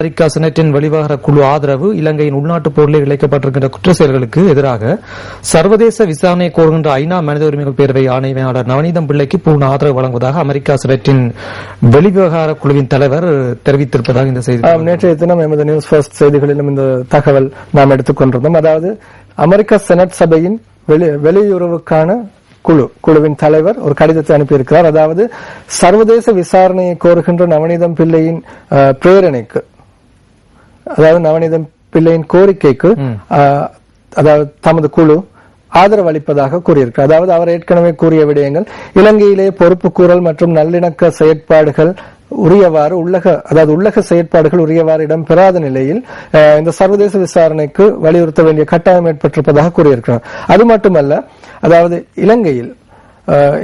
America செனட்டின் வெளிவகார குழு ஆதரவு இலங்கையின் உள்நாட்டு போரில் இழைக்கப்பட்டிருக்கின்ற குற்ற செயல்களுக்கு எதிராக சர்வதேச விசாரணை கோருகின்ற ஐநா மனித உரிமைகள் பேரவை ஆணையாளர் நவநீதம் பிள்ளைக்கு பூர்ண ஆதரவு வழங்குவதாக அமெரிக்கா செனட்டின் வெளிவகார குழுவின் தலைவர் தெரிவித்திருப்பதாக இந்த செய்தி. நேற்றைய தினம் எமது நியூஸ் ஃபர்ஸ்ட் செய்திகளிலும் இந்த தகவல் நாம் எடுத்துக் கொண்டிருந்தோம். அதாவது அமெரிக்க செனட் சபையின் வெளியுறவுக்கான குழுவின் தலைவர் ஒரு கடிதத்தை அனுப்பியிருக்கிறார். அதாவது சர்வதேச விசாரணையை கோருகின்ற நவநீதம் பிள்ளையின் பிரேரணைக்கு, அதாவது நவநீதம் பிள்ளையின் கோரிக்கைக்கு அதாவது தமது குழு ஆதரவு அளிப்பதாக கூறியிருக்கிறார். அதாவது அவர் ஏற்கனவே கூறிய விடயங்கள் இலங்கையிலே பொறுப்பு கூறல் மற்றும் நல்லிணக்க செயற்பாடுகள் உரியவாறு உள்ளக செயற்பாடுகள் உரியவாறு இடம்பெறாத நிலையில் இந்த சர்வதேச விசாரணைக்கு வலியுறுத்த வேண்டிய கட்டாயம் ஏற்பட்டிருப்பதாக கூறியிருக்கிறார். அது மட்டுமல்ல, அதாவது இலங்கையில்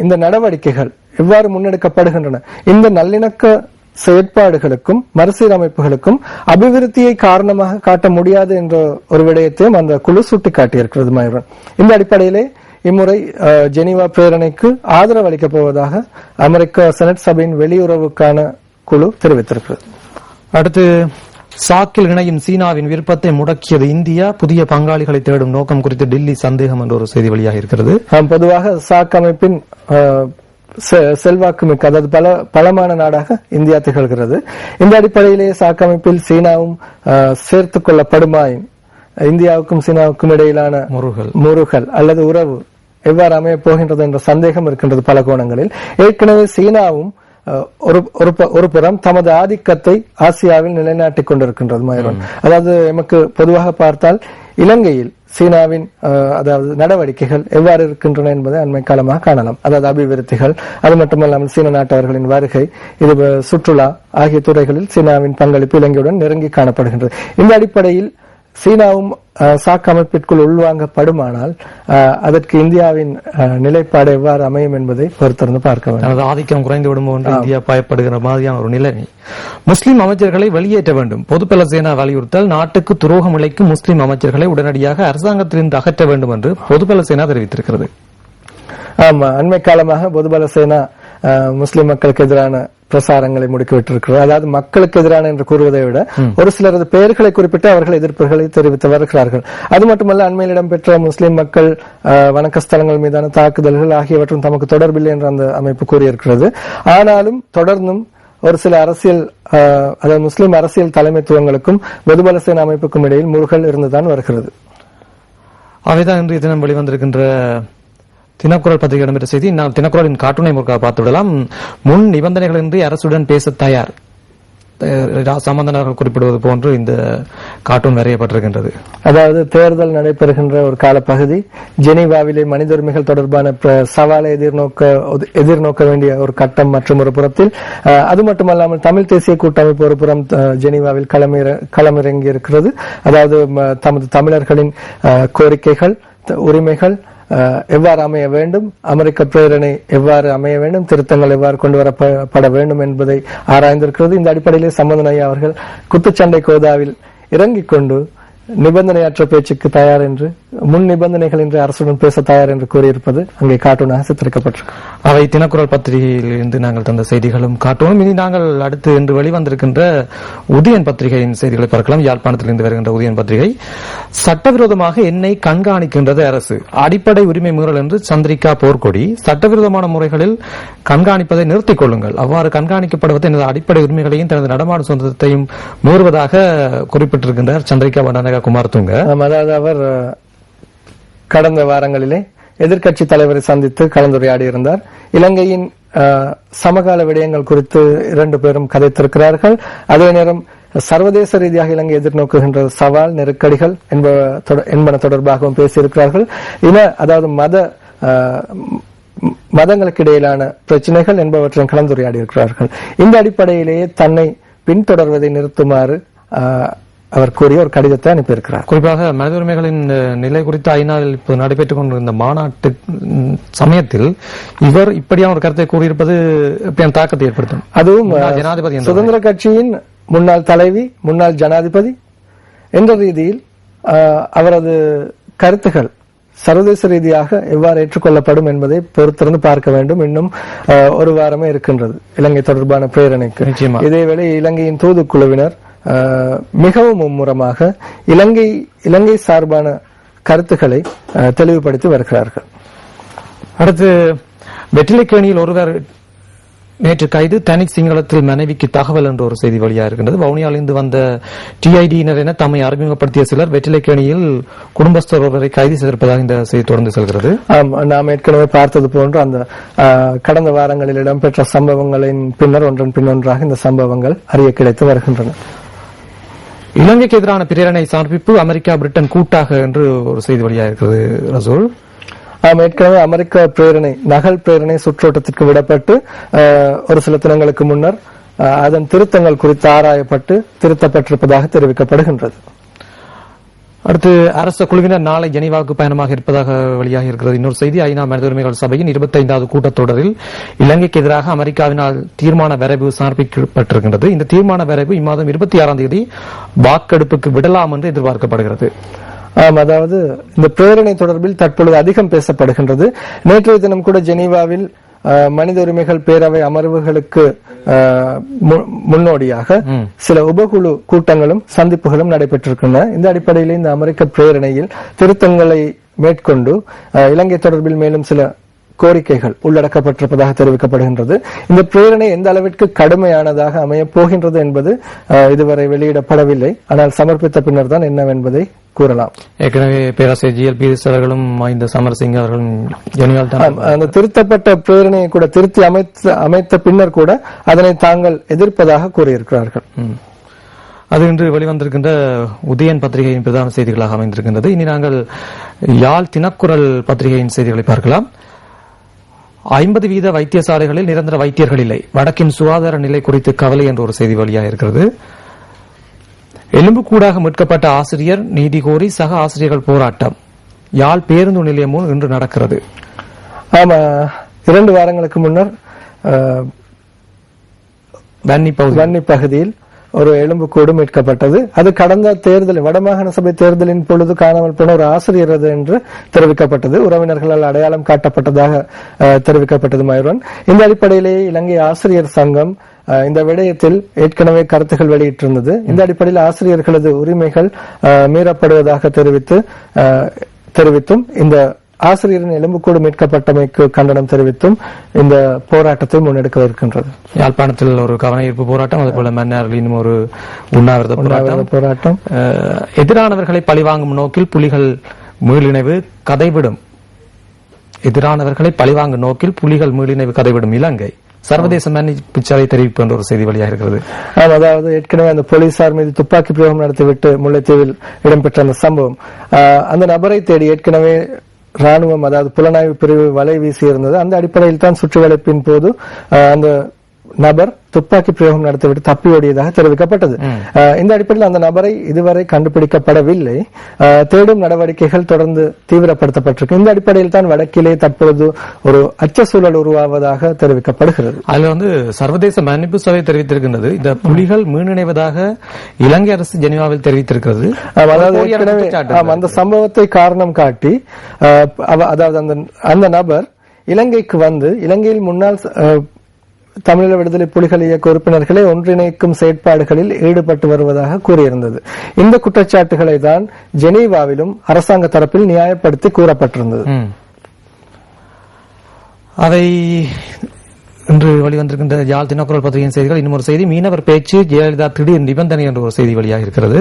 இந்த நடவடிக்கைகள் எவ்வாறு முன்னெடுக்கப்படுகின்றன, இந்த நல்லிணக்க செயற்பாடுகளுக்கும் மறுசீரமைப்புகளுக்கும் அபிவிருத்தியை காரணமாக காட்ட முடியாது என்ற ஒரு விடயத்தையும் அந்த குழு சுட்டிக்காட்டியிருக்கிறது. இந்த அடிப்படையிலே இம்முறை ஜெனீவா பிரேரணைக்கு ஆதரவு அளிக்கப் போவதாக அமெரிக்க செனட் சபையின் வெளியுறவுக்கான குழு தெரிவித்திருக்கிறது. அடுத்து, சாக்கில் இணையும் சீனாவின் விருப்பத்தை முடக்கியது இந்தியா, புதிய பங்காளிகளை தேடும் நோக்கம் குறித்து டெல்லி சந்தேகம் என்ற ஒரு செய்தி வெளியாக இருக்கிறது. பொதுவாக சாக் அமைப்பின் செல்வாக்கு மிக்க, அதாவது பலமான நாடாக இந்தியா திகழ்கிறது. இந்த அடிப்படையிலேயே சாக் அமைப்பில் சீனாவும் சேர்த்துக் கொள்ளப்படுமாயின் இந்தியாவுக்கும் சீனாவுக்கும் இடையிலான முறுகல் அல்லது உறவு எவ்வாறு அமையப் போகின்றது என்ற சந்தேகம் இருக்கின்றது பல கோணங்களில். ஏற்கனவே சீனாவும் ஒரு புறம் தமது ஆதிக்கத்தை ஆசியாவில் நிலைநாட்டிக் கொண்டிருக்கின்றது. அதாவது எமக்கு பொதுவாக பார்த்தால் இலங்கையில் சீனாவின் அதாவது நடவடிக்கைகள் எவ்வாறு இருக்கின்றன என்பதை அண்மை காலமாக காணலாம். அதாவது அபிவிருத்திகள், அது மட்டுமல்லாமல் சீன நாட்டவர்களின் வருகை, இது சுற்றுலா ஆகிய துறைகளில் சீனாவின் பங்களிப்பு இலங்கையுடன் நெருங்கி காணப்படுகின்றது. இந்த அடிப்படையில் சீனாவும் சாக் அமைப்பிற்குள் உள்வாங்கப்படுமானால் அதற்கு இந்தியாவின் நிலைப்பாடு எவ்வாறு அமையும் என்பதை பொறுத்திருந்து பார்க்க வேண்டும். ஆதிக்கம் குறைந்துவிடும் என்று இந்தியா பயப்படுகிற மாதிரியான ஒரு நிலைமை. முஸ்லிம் அமைச்சர்களை வெளியேற்ற வேண்டும், பொதுபல சேனா வலியுறுத்தல். நாட்டுக்கு துரோகம் இழைக்கும் முஸ்லிம் அமைச்சர்களை உடனடியாக அரசாங்கத்திலிருந்து அகற்ற வேண்டும் என்று பொதுபல சேனா தெரிவித்திருக்கிறது. ஆமா, அண்மை காலமாக பொதுபல சேனா முஸ்லிம் மக்களுக்கு எதிரான பிரசாரங்களை முடுக்கிவிட்டிருக்கிறது. அதாவது மக்களுக்கு எதிரான என்று கூறுவதை விட ஒரு சிலரது பெயர்களை குறிப்பிட்டு அவர்கள் எதிர்ப்புகளை தெரிவித்து வருகிறார்கள். அது மட்டுமல்ல, அண்மையில் இடம்பெற்ற முஸ்லிம் மக்கள் வணக்க ஸ்தலங்கள் மீதான தாக்குதல்கள் ஆகியவற்றும் தமக்கு தொடர்பில்லை என்று அந்த அமைப்பு கூறியிருக்கிறது. ஆனாலும் தொடர்ந்தும் ஒரு சில அரசியல், அதாவது முஸ்லிம் அரசியல் தலைமைத்துவங்களுக்கும் பொதுபல சேனா அமைப்புக்கும் இடையில் முறுகல் இருந்துதான் வருகிறது. அவைதான் இன்றைய தினம் வெளிவந்திருக்கின்ற தினக்குரல் பத்திரிகை இடம்பெற்ற செய்தி. நாம் தினக்குரலின் கார்ட்டூனை பார்த்துவிடலாம். முன் நிபந்தனைகளின்றி அரசுடன் பேச தயார், சம்பந்தனர்கள் குறிப்பிடுவது போன்று இந்த கார்ட்டூன் வரையப்பட்டிருக்கின்றது. அதாவது தேர்தல் நடைபெறுகின்ற ஒரு காலப்பகுதி, ஜெனீவாவிலே மனித உரிமைகள் தொடர்பான சவாலை எதிர்நோக்க வேண்டிய ஒரு கட்டம் மற்றும் ஒரு புறத்தில், அது மட்டுமல்லாமல் தமிழ் தேசிய கூட்டமைப்பு ஒரு புறம் ஜெனீவாவில் களமிறங்கி இருக்கிறது. அதாவது தமது தமிழர்களின் கோரிக்கைகள், உரிமைகள் எவ்வாறு அமைய வேண்டும், அமெரிக்க பிரேரணை எவ்வாறு அமைய வேண்டும், திருத்தங்கள் எவ்வாறு கொண்டு வரப்பட வேண்டும் என்பதை ஆராய்ந்திருக்கிறது. இந்த அடிப்படையிலே சம்பந்தன் ஐயா அவர்கள் குத்துச்சண்டை கோதாவில் இறங்கிக் கொண்டு நிபந்தனையற்ற பேச்சுக்கு தயார் என்று, முன் நிபந்தனைகள் என்று அரசுடன் பேச தயார் என்று கூறியிருப்பது அங்கே கார்ட்டூனாக சித்தரிக்கப்பட்டிருக்கு. அவை தினக்குரல் பத்திரிகையிலிருந்து நாங்கள் தந்த செய்திகளும் கார்ட்டூனும். இனி நாங்கள் அடுத்து இன்று வெளிவந்திருக்கின்ற உதயன் பத்திரிகையின் செய்திகளை பார்க்கலாம். யாழ்ப்பாணத்திலிருந்து வருகின்ற உதயன் பத்திரிகை, சட்டவிரோதமாக எண்ணெய் கண்காணிக்கின்றது அரசு, அடிப்படை உரிமை மீறல் என்று சந்திரிகா போர்க்கொடி. சட்டவிரோதமான முறைகளில் கண்காணிப்பதை நிறுத்திக் கொள்ளுங்கள், அவ்வாறு கண்காணிக்கப்படுவது எனது அடிப்படை உரிமைகளையும் தனது நடமாடும் சொந்தத்தையும் மீறுவதாக குறிப்பிட்டிருக்கின்றார் சந்திரிகா பண்டாரநாயகா குமாரதுங்க. அதாவது அவர் கடந்த வாரங்களிலே எதிர்க்கட்சி தலைவரை சந்தித்து கலந்துரையாடி இருந்தார். இலங்கையின் சமகால விடயங்கள் குறித்து இரண்டு பேரும் கதைத்திருக்கிறார்கள். அதே நேரம் சர்வதேச ரீதியாக இலங்கை எதிர்நோக்குகின்ற சவால், நெருக்கடிகள் என்பன தொடர்பாகவும் பேசியிருக்கிறார்கள். அதாவது மதங்களுக்கு இடையிலான பிரச்சனைகள் என்பவற்றை கலந்துரையாடி இருக்கிறார்கள். இந்த அடிப்படையிலேயே தன்னை பின்தொடர்வதை நிறுத்துமாறு அவர் கூறிய ஒரு கடிதத்தை அனுப்பியிருக்கிறார். குறிப்பாக மனித உரிமைகளின் நிலை குறித்து ஐநாவில் இப்போது நடைபெற்றுக் கொண்டிருந்த மாநாட்டு சமயத்தில் இவர் இப்படியான ஒரு கருத்தை கூறியிருப்பது தாக்கத்தை ஏற்படுத்தும். அதுவும் ஜனாதிபதி, சுதந்திர கட்சியின் முன்னாள் தலைவி, முன்னாள் ஜனாதிபதி என்ற ரீதியில் அவரது கருத்துகள் சர்வதேச ரீதியாக எவ்வாறு ஏற்றுக்கொள்ளப்படும் என்பதை பொறுத்திருந்து பார்க்க வேண்டும். இன்னும் ஒரு வாரமே இருக்கின்றது இலங்கை தொடர்பான பிரேரணைக்கு. இதேவேளை இலங்கையின் தூதுக்குழுவினர் மிகவும் மும்முரமாக இலங்கை சார்பான கருத்துக்களை தெளிவுபடுத்தி வருகிறார்கள். அடுத்து வெற்றிலைக்கேணியில் ஒருவர் நேற்று கைது, தனி சிங்களத்தில் மனைவிக்கு தகவல் என்ற ஒரு செய்தி வெளியாக இருக்கின்றது. வவுனியாவிலிருந்து வந்த டிஐடியினர் என தம்மை அறிமுகப்படுத்திய சிலர் வெற்றிலைக்கேணியில் குடும்பஸ்தர் ஒருவரை கைது செய்திருப்பதாக இந்த செய்தி தொடர்ந்து செல்கிறது. நாம் ஏற்கனவே பார்த்தது போன்று அந்த கடந்த வாரங்களில் இடம்பெற்ற சம்பவங்களின் பின்னர் ஒன்றன் பின்னொன்றாக இந்த சம்பவங்கள் அறிய கிடைத்து வருகின்றன. இலங்கைக்கு எதிரான பிரேரணை சமர்ப்பிப்பு அமெரிக்கா பிரிட்டன் கூட்டாக என்று ஒரு செய்தி வெளியாக இருக்கிறது. ரசூல், ஏற்கனவே அமெரிக்க பிரேரணை நகல் பிரேரணை சுற்றோட்டத்திற்கு விடப்பட்டு ஒரு சில தினங்களுக்கு முன்னர் அதன் திருத்தங்கள் குறித்து ஆராயப்பட்டு திருத்தப்பட்டிருப்பதாக தெரிவிக்கப்படுகின்றது. அடுத்து அரச குழுவினர் நாளை ஜெனீவாவுக்கு பயணமாக இருப்பதாக வெளியாக இருக்கிறது. இன்னொரு செய்தி, ஐநா மனித உரிமைகள் சபையின் 25வது கூட்டத்தொடரில் இலங்கைக்கு எதிராக அமெரிக்காவினால் தீர்மான வரைவு சமர்ப்பிக்கப்பட்டிருக்கின்றது. இந்த தீர்மான வரைவு இம்மாதம் 26ஆம் தேதி வாக்கெடுப்புக்கு விடலாம் என்று எதிர்பார்க்கப்படுகிறது. அதாவது இந்த பிரேரணை தொடர்பில் தற்பொழுது அதிகம் பேசப்படுகின்றது. நேற்றைய தினம் கூட ஜெனீவாவில் மனித உரிமைகள் பேரவை அமர்வுகளுக்கு முன்னோடியாக சில உபகுழு கூட்டங்களும் சந்திப்புகளும் நடைபெற்றிருக்கின்றன. இந்த அடிப்படையில் இந்த அமெரிக்க பிரேரணையில் திருத்தங்களை மேற்கொண்டு இலங்கை தொடர்பில் மேலும் சில கோரிக்கைகள் உள்ளடக்கப்பட்டிருப்பதாக தெரிவிக்கப்படுகின்றது. இந்த பிரேரணை எந்த அளவிற்கு கடுமையானதாக அமையப் போகின்றது என்பது இதுவரை வெளியிடப்படவில்லை. ஆனால் சமர்ப்பித்த பின்னர் தான் என்னவென்பதை கூறலாம். ஏற்கனவே பேராசிரியர் ஜிஎல்பி அவர்களும் இந்த சமரசிங்க அவர்களும் அந்த திருத்தப்பட்ட பிரேரணையை கூட திருத்தி அமைத்த பின்னர் கூட அதனை தாங்கள் எதிர்ப்பதாக கூறியிருக்கிறார்கள். அது இன்று வெளிவந்திருக்கின்ற உதயன் பத்திரிகையின் பிரதான செய்திகளாக அமைந்திருக்கின்றது. இனி நாங்கள் யாழ் தினக்குரல் பத்திரிகையின் செய்திகளை பார்க்கலாம். 50% வைத்தியசாலைகளில் நிரந்தர வைத்தியர்கள் இல்லை, வடக்கின் சுகாதார நிலை குறித்து கவலை என்ற ஒரு செய்தி வெளியாக இருக்கிறது. எலும்புக்கூடாக மீட்கப்பட்ட ஆசிரியர் நீதி கோரி சக ஆசிரியர்கள் போராட்டம் யாழ் பேருந்து நிலையம் முன் இன்று நடக்கிறது. ஆமா, 2 வாரங்களுக்கு முன்னர் வன்னி பகுதியில் ஒரு எலும்புக்கூடு மீட்கப்பட்டது. அது கடந்த தேர்தல் வடமாகாண சபை தேர்தலின் பொழுது காணாமல் போன ஒரு ஆசிரியர் அது என்று தெரிவிக்கப்பட்டது. உறவினர்களால் அடையாளம் காட்டப்பட்டதாக தெரிவிக்கப்பட்டது. மயூரன், இந்த அடிப்படையிலேயே இலங்கை ஆசிரியர் சங்கம் இந்த விடயத்தில் ஏற்கனவே கருத்துக்கள் வெளியிட்டிருந்தது. இந்த அடிப்படையில் ஆசிரியர்களது உரிமைகள் மீறப்படுவதாக தெரிவித்தும் இந்த ஆசிரியரின் எலும்புக்கூடு மீட்கப்பட்டமைக்கு கண்டனம் தெரிவித்தும் இந்த போராட்டத்தை முன்னெடுக்க இருக்கின்றது. யாழ்ப்பாணத்தில் ஒரு கவனஈர்ப்பு போராட்டம், அதுபோல மன்னாரில் ஒரு உண்ணாவிரத போராட்டம். எதிரானவர்களை பழிவாங்கும் நோக்கில் புலிகள் மீளிணைவு கதைவிடும். எதிரானவர்களை பழிவாங்கும் நோக்கில் புலிகள் மீளிணைவு கதைவிடும் இலங்கை சர்வதேச மன்னிப்பு சபை தெரிவிப்பு என்ற ஒரு செய்தி வெளியாக இருக்கிறது. அதாவது ஏற்கனவே அந்த போலீசார் மீது துப்பாக்கி பிரயோகம் நடத்திவிட்டு முல்லைத்தீவில் இடம்பெற்ற அந்த சம்பவம், அந்த நபரை தேடி ஏற்கனவே ராணுவம் அதாவது புலனாய்வு பிரிவு வலை வீசியிருந்தது. அந்த அடிப்படையில் தான் சுற்றுவளைப்பின் போது அந்த நபர் துப்பாக்கி பிரயோகம் நடத்திவிட்டு தப்பி ஓடியதாக தெரிவிக்கப்பட்டது. இந்த அடிப்படையில் அந்த நபரை இதுவரை கண்டுபிடிக்கப்படவில்லை. தேடும் நடவடிக்கைகள் தொடர்ந்து தீவிரப்படுத்தப்பட்டிருக்கு. இந்த அடிப்படையில் தான் வடக்கிலே தற்பொழுது ஒரு அச்ச சூழல் உருவாவதாக தெரிவிக்கப்படுகிறது. அதுல சர்வதேச மன்னிப்பு சபை தெரிவித்திருக்கின்றது. இந்த புலிகள் மீனிணைவதாக இலங்கை அரசு ஜெனீவாவில் தெரிவித்திருக்கிறது. அதாவது அந்த சம்பவத்தை காரணம் காட்டி அதாவது அந்த நபர் இலங்கைக்கு வந்து இலங்கையில் முன்னாள் தமிழீழ விடுதலை புலிகள் இயக்க உறுப்பினர்களை ஒன்றிணைக்கும் செயற்பாடுகளில் ஈடுபட்டு வருவதாக கூறியிருந்தது. இந்த குற்றச்சாட்டுகளை தான் ஜெனீவாவிலும் அரசாங்க தரப்பில் நியாயப்படுத்தி கூறப்பட்டிருந்தது. அதை இன்று வெளிவந்திருக்கின்ற யாழ் தினக்குரல் பத்திரிகையின் செய்திகள். இன்னும் ஒரு செய்தி, மீனவர் பேச்சு ஜெயலலிதா திடீர் நிபந்தனை என்ற ஒரு செய்தி வெளியாக இருக்கிறது.